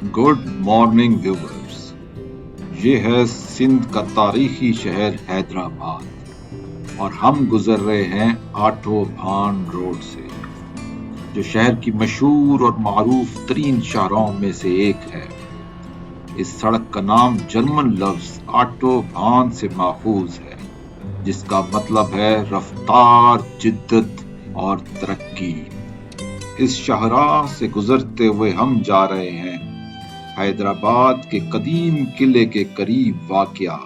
Good morning viewers. ये है सिंध का तारीखी शहर हैदराबाद और हम गुजर रहे हैं आठो भान रोड से, जो शहर की मशहूर और मारूफ तरीन शाहराहों में से एक है। इस सड़क का नाम जर्मन लफ्ज आटो भान से माखूज है, जिसका मतलब है रफ्तार, जिद्दत और तरक्की। इस शाहराह से गुजरते हुए हम जा रहे हैं हैदराबाद के कदीम किले के करीब वाक़या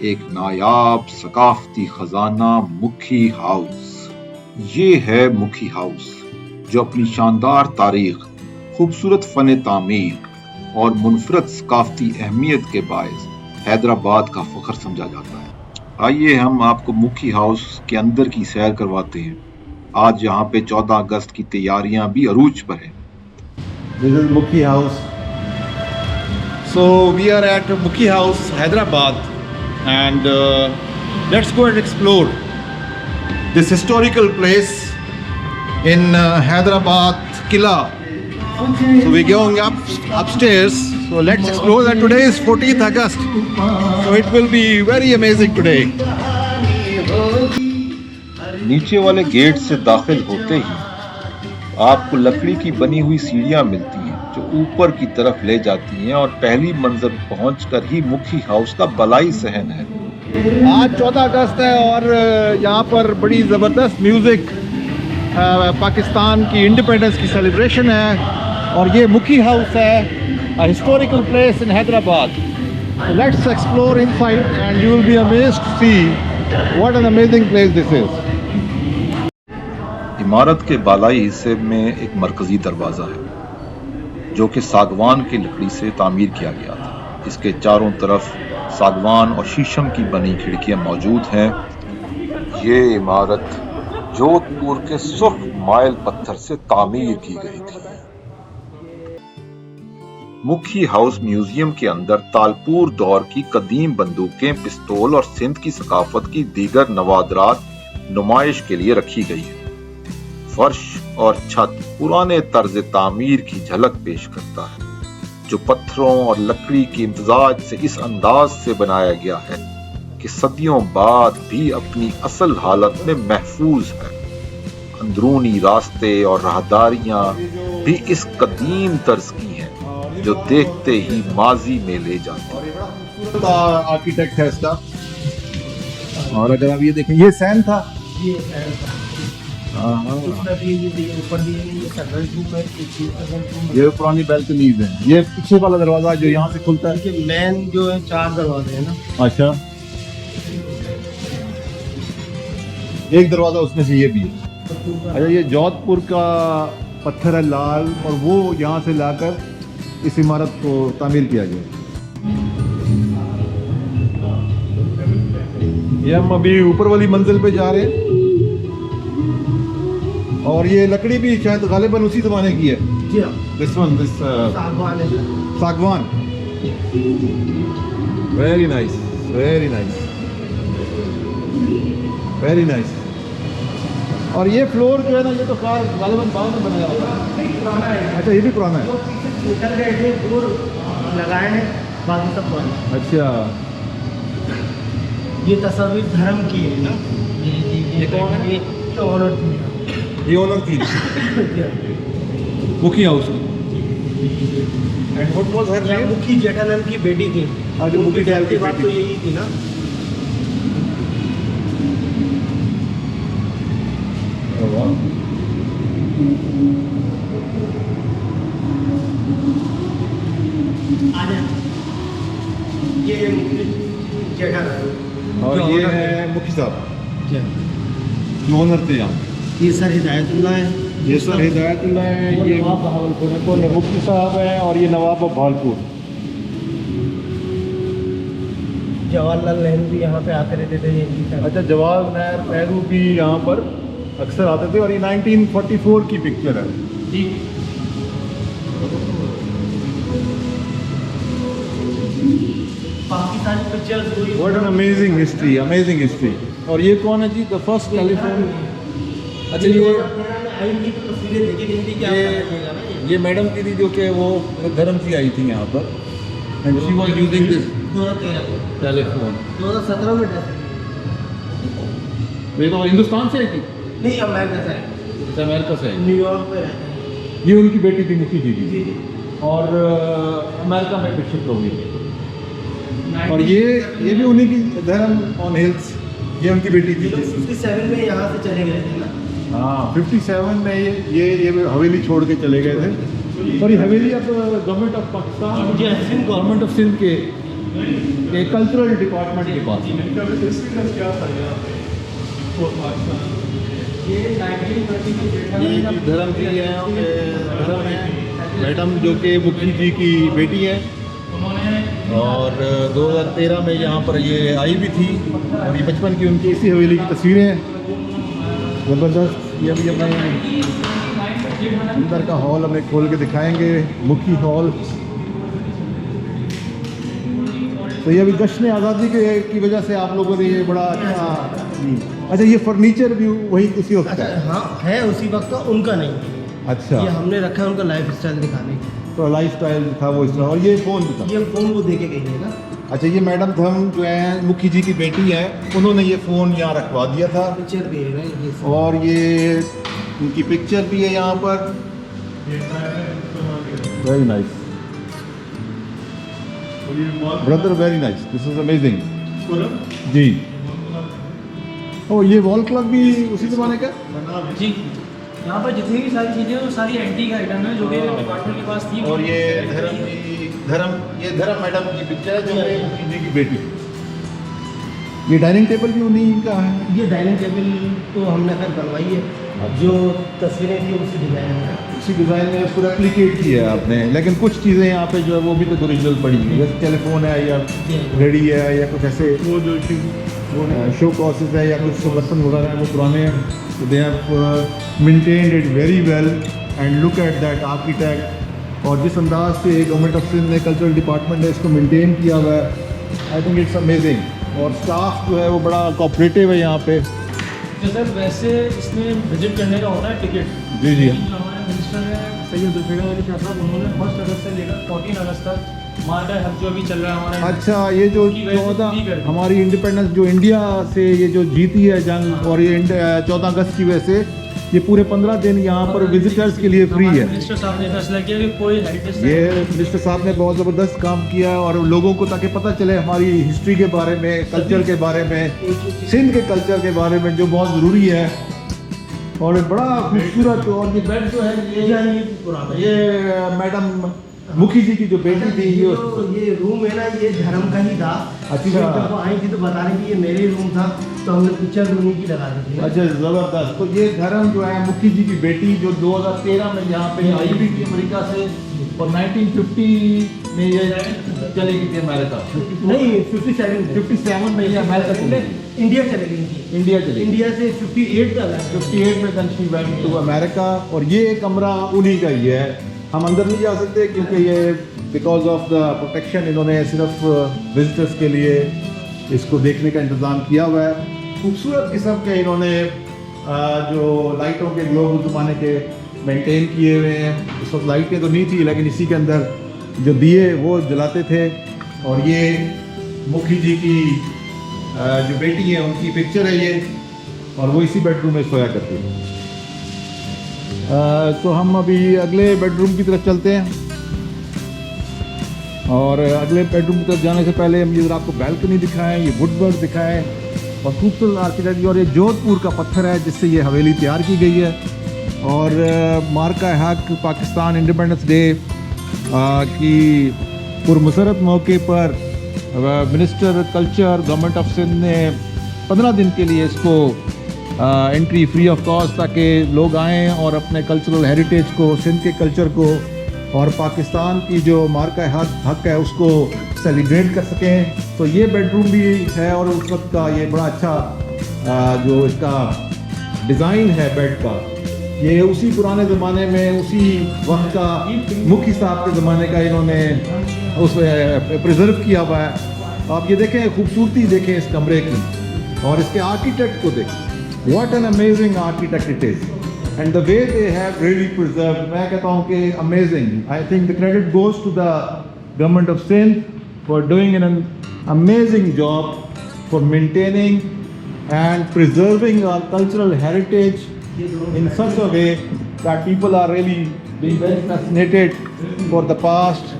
एक नायाब सकाफती खजाना मुखी हाउस। ये है मुखी हाउस, जो अपनी शानदार तारीख, खूबसूरत फन तामीर और मुनफरद सकाफती अहमियत के बायस हैदराबाद का फख्र समझा जाता है। आइए हम आपको मुखी हाउस के अंदर की सैर करवाते हैं। आज यहाँ पे 14 अगस्त की तैयारियां भी अरूज पर है। This is Mukhi House. So we are at Mukhi House, Hyderabad, and let's go and explore this historical place in Hyderabad Killa. So we're going upstairs. So let's explore that. Today is 14th August. So it will be very amazing today. नीचे वाले gate से दाखिल होते ही आपको लकड़ी की बनी हुई सीढ़ियां मिलती हैं, जो ऊपर की तरफ ले जाती हैं और पहली मंजिल पहुंचकर ही मुखी हाउस का बलाई सहन है। आज 14 अगस्त है और यहाँ पर बड़ी ज़बरदस्त म्यूज़िक, पाकिस्तान की इंडिपेंडेंस की सेलिब्रेशन है और ये मुखी हाउस है, a historical place in Hyderabad. So let's explore inside and you will be amazed to see what an amazing place this is. इमारत के बालाई हिस्से में एक मरकजी दरवाजा है, जो कि सागवान की लकड़ी से तामीर किया गया था। इसके चारों तरफ सागवान और शीशम की बनी खिड़कियां मौजूद हैं। ये इमारत जोधपुर के सुर्ख माइल पत्थर से तामीर की गई थी। मुखी हाउस म्यूजियम के अंदर तालपुर दौर की कदीम बंदूकें, पिस्तौल और सिंध की सकाफत की दीगर नवादरात नुमाइश के लिए रखी गई है। फर्श और छत पुराने तर्ज तामीर की झलक पेश करता है, जो पत्थरों और लकड़ी की इम्तजाज से इस अंदाज से बनाया गया है कि सदियों बाद भी अपनी असल हालत में महफूज है। अंदरूनी रास्ते और राहदारियां भी इस कदीम तर्ज की हैं, जो देखते ही माजी में ले जाती है। आर्किटेक्ट है इसका। और अगर आप ये देखें, ये सैन था, ये पुरानी बैल्कनीज है। ये पीछे वाला दरवाजा जो यहाँ से खुलता है, मेन जो है 4 दरवाजे हैं ना। अच्छा, एक दरवाजा उसमें से ये भी है। अच्छा, ये जोधपुर का पत्थर है लाल, और वो यहाँ से लाकर इस इमारत को तामीर किया गया। ये हम अभी ऊपर वाली मंजिल पे जा रहे हैं और ये लकड़ी भी शायद गालिबन उसी ज़माने की है। जी हाँ, दिस सागवान है। सागवान। Very nice, very nice, very nice. और ये फ्लोर जो है ना, ये तो कार गालिबन बाद में बनाया हुआ है। अच्छा, ये भी पुराना है। उतर गए थे, दूर लगाए हैं, बाकी सब पुराना। अच्छा, ये तस्वीर धर्म की है ना। ये कौन है? ये ऑनर थी। ये ओनर थी मुखी हाउस की। And what was her name? मुखी जेठालाल की बेटी थी। आज मुखी जेठालाल की बात बेटी तो यही थी ना। ये मुखी जेठालाल और ये है मुखी साहब जो ओनर थे यहाँ। ये सर हिदायतुल्लाह है। ये सर हिदायतुल्लाह है। ये नवाब बहावलपुर है। कौन है? मुफ्ती साहब है और ये नवाब ऑफ भावलपुर। जवाहरलाल नेहरू भी यहाँ पे आते रहते थे। अच्छा, जवाहरलाल नेहरू भी यहाँ पर अक्सर आते थे और ये 1944 की पिक्चर है। ठीक। बाकी सारी pictures what an amazing history, amazing history. और ये कौन है जी? The first telephone. अच्छा, ये तस्वीरें देखी नहीं थी क्या? ये मैडम की थी जो कि वो धर्म से आई थी यहाँ पर and she was using this 2013 telephone. 2017 में डेथ ये तो हिंदुस्तान से आई थी, नहीं, अमेरिका से है, अच्छा अमेरिका से आई। न्यूयॉर्क में रहते हैं। ये उनकी बेटी थी मुखी जी की जी जी। और अमेरिका में फिर शिफ्ट हो गई थी। और ये भी उन्हीं की धर्म ऑन हिल्स, ये उनकी बेटी थी। 57 में यहाँ से चले गए थे ना। हाँ 57 में ये हवेली छोड़ के चले गए थे और ये हवेली अब गवर्नमेंट ऑफ पाकिस्तान, जी, सिंध गवर्नमेंट ऑफ सिंध के कल्चरल डिपार्टमेंट के पास। ये 1930 की ये धर्म की है, धर्म है मैडम जो कि मुखी जी की बेटी है और 2013 में यहाँ पर ये आई भी थी और ये बचपन की उनकी इसी हवेली की तस्वीरें हैं, ज़बरदस्त। ये अभी हमें अंदर का हॉल हमें खोल के दिखाएंगे, मुखी हॉल। तो ये अभी जश्न आज़ादी की वजह से आप लोगों ने ये बड़ा अच्छा ये फर्नीचर भी वही उसी वक्त का है? हाँ है उसी वक्त का, उनका नहीं। अच्छा, ये हमने रखा है उनका लाइफ स्टाइल दिखाने के। तो लाइफ स्टाइल था वो इस तरह। और ये फ़ोन भी था? ये फोन वो दे के गई है ना। अच्छा, ये मैडम धम जो है मुखी जी की बेटी है, उन्होंने ये फ़ोन यहाँ रखवा दिया था पिक्चर भी है ना ये। और ये उनकी पिक्चर भी है यहाँ पर। Very nice brother, very nice, this is amazing जी। ओ ये वॉल क्लॉक भी उसी ज़माने का? जी, यहाँ पर जितनी भी सारी चीज़ें वो सारी एंटीक आइटम है जो कि डिपार्टमेंट के पास थी। और ये धर्म मैडम की पिक्चर है जो है मुखी जी की बेटी। ये डाइनिंग टेबल भी उन्हीं का है? ये डाइनिंग टेबल तो हमने खैर बनवाई है, जो तस्वीरें थी उसी डिजाइन में। उसी डिज़ाइन में उसको रेप्लिकेट किया है आपने, लेकिन कुछ चीज़ें यहाँ पे जो है वो भी तो ओरिजिनल पड़ी है, जैसे टेलीफोन है या घड़ी है या कुछ ऐसे वो जो शो कॉसेस है या कुछ बर्तन वगैरह है वो पुराने हैं। तो they have maintained it very well and look at that architect. और जिस अंदाज से गवर्नमेंट ऑफ सिंध ने कल्चरल डिपार्टमेंट ने इसको मेंटेन किया हुआ है, आई थिंक इट्स अमेजिंग। और स्टाफ जो है वो बड़ा कोऑपरेटिव है यहाँ पे। तो सर वैसे इसमें विजिट करने का होता है टिकट। जी जी। जो हमारे मिनिस्टर है सैयद जुल्फिकार अली शाह साहब, उन्होंने 1 अगस्त से लेकर 14 अगस्त तक मार्का हक जो अभी चल रहा है हमारा। अच्छा, ये जो उसकी वजह से 14 फ्री कर दी। हमारी इंडिपेंडेंस जो इंडिया से ये जो जीती है जंग, और ये 14 अगस्त की वजह से ये पूरे 15 दिन यहाँ पर विजिटर्स के लिए फ्री हमारे है। मिनिस्टर साहब ने फैसला किया कि कोई हेरिटेज ये मिनिस्टर साहब ने बहुत ज़बरदस्त काम किया है और लोगों को ताकि पता चले हमारी हिस्ट्री के बारे में, कल्चर के बारे में, सिंध के कल्चर के बारे में, जो बहुत ज़रूरी है। और बड़ा खूबसूरत। और ये बेड जो है ये पुराना ये मैडम मुखी जी की जो बेटी थी ये रूम है ना, ये धर्म का ही था। अच्छा। जब वो आई थी तो बता रही थी ये मेरे रूम था, तो हमने पिक्चर उन्हीं की लगा दी थी। अच्छा, ज़बरदस्त। तो ये धर्म जो है मुखी जी की बेटी जो 2013 में यहाँ पे आई भी थी अमेरिका से और 1950 में ये चली गई थी अमेरिका। नहीं 57 में ये अमेरिका चली गई। इंडिया चले गई थी। इंडिया चली गई। इंडिया से 58 तक 58 में then she went to America. और ये कमरा उन्हीं का ही है, हम अंदर नहीं जा सकते क्योंकि ये बिकॉज ऑफ द प्रोटेक्शन इन्होंने सिर्फ विजिटर्स के लिए इसको देखने का इंतज़ाम किया हुआ है। खूबसूरत किस्म के इन्होंने जो लाइटों के ग्लोब उस ज़माने के मेंटेन किए हुए हैं। इस वक्त लाइटें तो नहीं थी लेकिन इसी के अंदर जो दिए वो जलाते थे। और ये मुखी जी की जो बेटी है उनकी पिक्चर है ये, और वो इसी बेडरूम में सोया करती है। तो हम अभी अगले बेडरूम की तरफ चलते हैं और अगले बेडरूम की तरफ जाने से पहले हम ये आपको बैल्कनी दिखाएं, ये वुडवर्क दिखाएं और खूबसूरत आर्किटेक्चर। और ये जोधपुर का पत्थर है जिससे ये हवेली तैयार की गई है। और मार्का हक पाकिस्तान इंडिपेंडेंस डे की पुरमसरत मौके पर minister culture government of Sindh ने 15 दिन के लिए इसको एंट्री फ्री ऑफ कॉस्ट, ताकि लोग आएँ और अपने कल्चरल हेरिटेज को, सिंध के कल्चर को और पाकिस्तान की जो मार्का हक है उसको सेलिब्रेट कर सकें। तो ये बेडरूम भी है और उस वक्त का ये बड़ा अच्छा जो इसका डिज़ाइन है बेड का, ये उसी पुराने ज़माने में उसी वक्त का मुखी साहब के ज़माने का इन्होंने उसमें प्रिजर्व किया हुआ है। आप ये देखें, खूबसूरती देखें इस कमरे की और इसके आर्किटेक्ट को देखें। What an amazing architect it is. and the way they have really preserved, मैं कहता हूँ कि amazing. I think the credit goes to the government of Sindh for doing an amazing job for maintaining and preserving our cultural heritage in such a way that people are really being very fascinated for the past.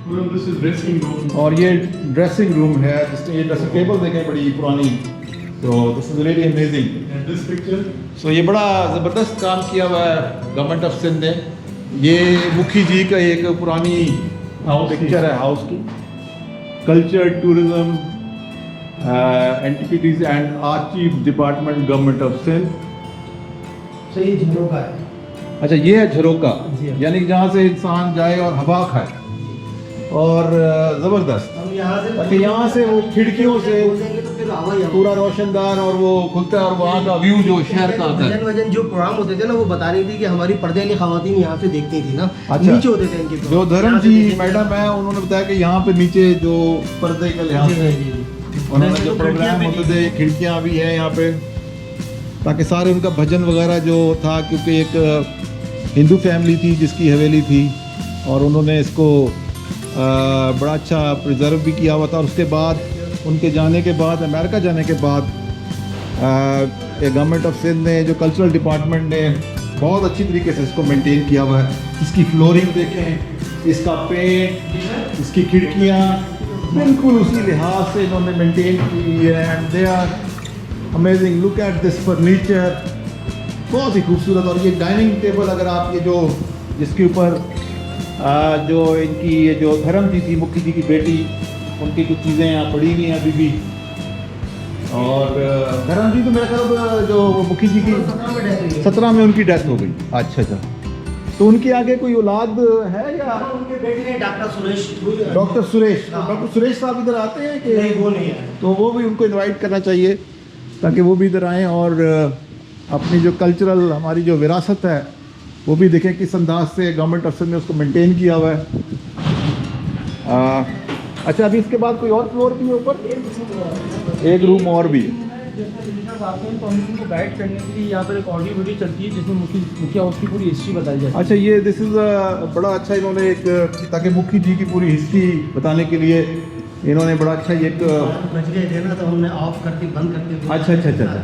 Well, this is dressing room. और ये dressing room है, ये dressing table देखें बड़ी पुरानी, तो this is really amazing. And this picture. सो ये बड़ा ज़बरदस्त काम किया हुआ है गवर्नमेंट ऑफ सिंध ने. ये मुखी जी का एक पुरानी पिक्चर है हाउस की. Culture, tourism, antiquities and archive department government of Sindh. तो ये झरोका है. अच्छा, ये है झरोका, जी हाँ. यानी कि जहाँ से इंसान जाए और हवा खाए. और ज़बरदस्त, हम यहाँ से ताकि यहाँ से वो खिड़कियों से जाएंगे तो फिर हवा ही हवा. पूरा रोशनदार और वो खुलता है और वहाँ का व्यू जो शहर का आता है. भजन वजन जो प्रोग्राम होते थे ना, वो बता रही थी कि हमारी पर्दे वाली खवातीन यहाँ से देखती थी ना. अच्छा. नीचे होते थे इनके जो program. धर्म यहाँ से जी देखते थे. मैडम है, उन्होंने बताया कि यहाँ पे नीचे जो पर्दे का लिहाज जी, है, जी, जी. उन्होंने जो प्रोग्राम होते थे, खिड़कियाँ भी हैं यहाँ पे, ताकि सारे उनका भजन वगैरह जो था, क्योंकि एक हिंदू फैमिली थी जिसकी हवेली थी और उन्होंने इसको बड़ा अच्छा प्रिजर्व भी किया हुआ था. और उसके बाद उनके जाने के बाद, अमेरिका जाने के बाद, गवर्नमेंट ऑफ सिंध ने, जो कल्चरल डिपार्टमेंट ने बहुत अच्छी तरीके से इसको मेंटेन किया हुआ है. इसकी फ्लोरिंग देखें, इसका पेंट, इसकी खिड़कियाँ बिल्कुल उसी लिहाज से इन्होंने मेंटेन की है. And they are amazing. Look at this furniture, बहुत ही खूबसूरत. और ये डाइनिंग टेबल, अगर आप ये जो जिसके ऊपर जो इनकी ये जो धर्म जी थी, मुखी जी की बेटी, उनकी कुछ चीज़ें यहाँ पड़ी हुई हैं अभी भी. और धर्म जी तो मेरा ख्याल जो मुखी जी की 17 में उनकी डेथ हो गई. अच्छा अच्छा. तो उनके आगे कोई औलाद है या? उनके बेटे ने doctor Suresh. Doctor Suresh. Doctor Suresh साहब इधर आते हैं कि नहीं, वो नहीं है. तो वो भी उनको इनवाइट करना चाहिए ताकि वो भी इधर आएँ और अपनी जो कल्चरल हमारी जो विरासत है वो भी देखें किस अंदाज से गवर्नमेंट ऑफ सिंध ने उसको मेंटेन किया हुआ है. अच्छा, अभी इसके बाद कोई और फ्लोर भी है ऊपर? एक रूम और भी है. तो हम उनको गाइड करने के लिए यहाँ पर एक ऑडियो वीडियो चलती है जिसमें मुखिया हाउस की पूरी हिस्ट्री बताई जाती है. अच्छा, ये दिस इज़ बड़ा अच्छा इन्होंने एक, ताकि मुखी जी की पूरी हिस्ट्री बताने के लिए इन्होंने बड़ा अच्छा ये एक. बच गए थे ना, तो हमने ऑफ करके बंद करके. अच्छा अच्छा अच्छा अच्छा.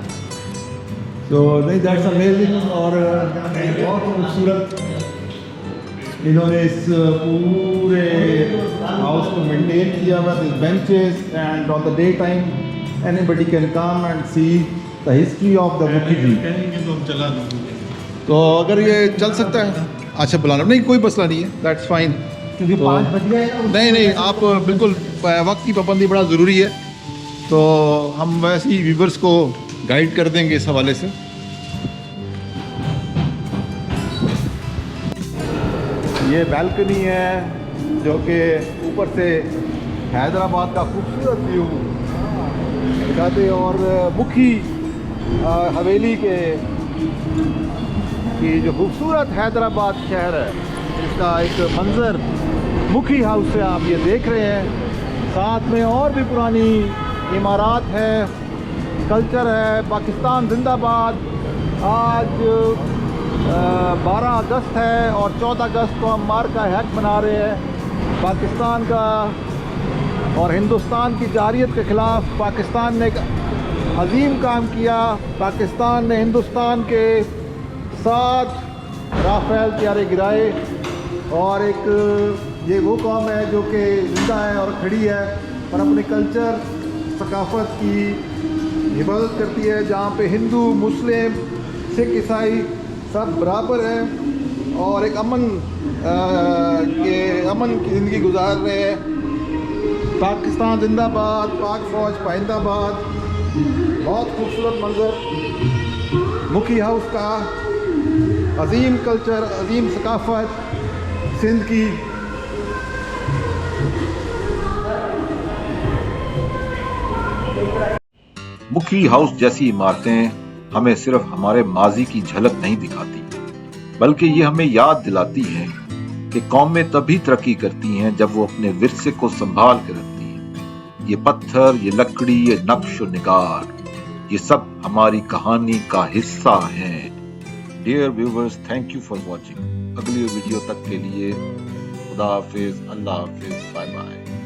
तो नहीं, दैट्स अमेजिंग. और बहुत खूबसूरत इन्होंने इस पूरे हाउस को मेंटेन किया हुआ. This benches, and on the day time anybody can come and see the history of the मुखी जी. तो हम चला देंगे. तो अगर ये चल सकता है, अच्छा बुलाना नहीं, कोई मसला नहीं है, दैट्स फाइन. क्योंकि 5 बज गए ना. नहीं नहीं, आप बिल्कुल, वक्त की पाबंदी बड़ा ज़रूरी है, तो हम वैसे ही व्यूवर्स को गाइड कर देंगे इस हवाले से. ये बैल्कनी है जो कि ऊपर से हैदराबाद का खूबसूरत व्यू दिखाते, और मुखी हवेली के की जो खूबसूरत हैदराबाद शहर है, इसका एक मंजर मुखी हाउस से आप ये देख रहे हैं. साथ में और भी पुरानी इमारत है, कल्चर है. पाकिस्तान जिंदाबाद. आज 12 अगस्त है और 14 अगस्त को हम मार्का हैक मना रहे हैं पाकिस्तान का, और हिंदुस्तान की जारियत के ख़िलाफ़ पाकिस्तान ने एक अजीम काम किया. पाकिस्तान ने हिंदुस्तान के 7 राफेल तैयारे गिराए, और एक ये वो कौम है जो कि जिंदा है और खड़ी है और अपने कल्चर, सकाफ़त की हिफाजत करती है, जहाँ पे हिंदू, मुस्लिम, सिख, ईसाई सब बराबर हैं और एक अमन की ज़िंदगी गुजार रहे हैं. पाकिस्तान जिंदाबाद, पाक फ़ौज पाइंदाबाद. बहुत खूबसूरत मंजर मुखी हाउस का. अजीम कल्चर, अजीम सकाफ़त सिंध की. मुखी हाउस जैसी इमारतें हमें सिर्फ हमारे माजी की झलक नहीं दिखाती, बल्कि ये हमें याद दिलाती हैं कि कौमें तभी तरक्की करती हैं जब वो अपने विरसे को संभाल कर रखती हैं. ये पत्थर, ये लकड़ी, ये नक्श और निगार, ये सब हमारी कहानी का हिस्सा हैं. Dear viewers, thank you for watching. अगली वीडियो तक के लिए खुदा हाफिज, अल्लाह हाफिज, बाय बाय।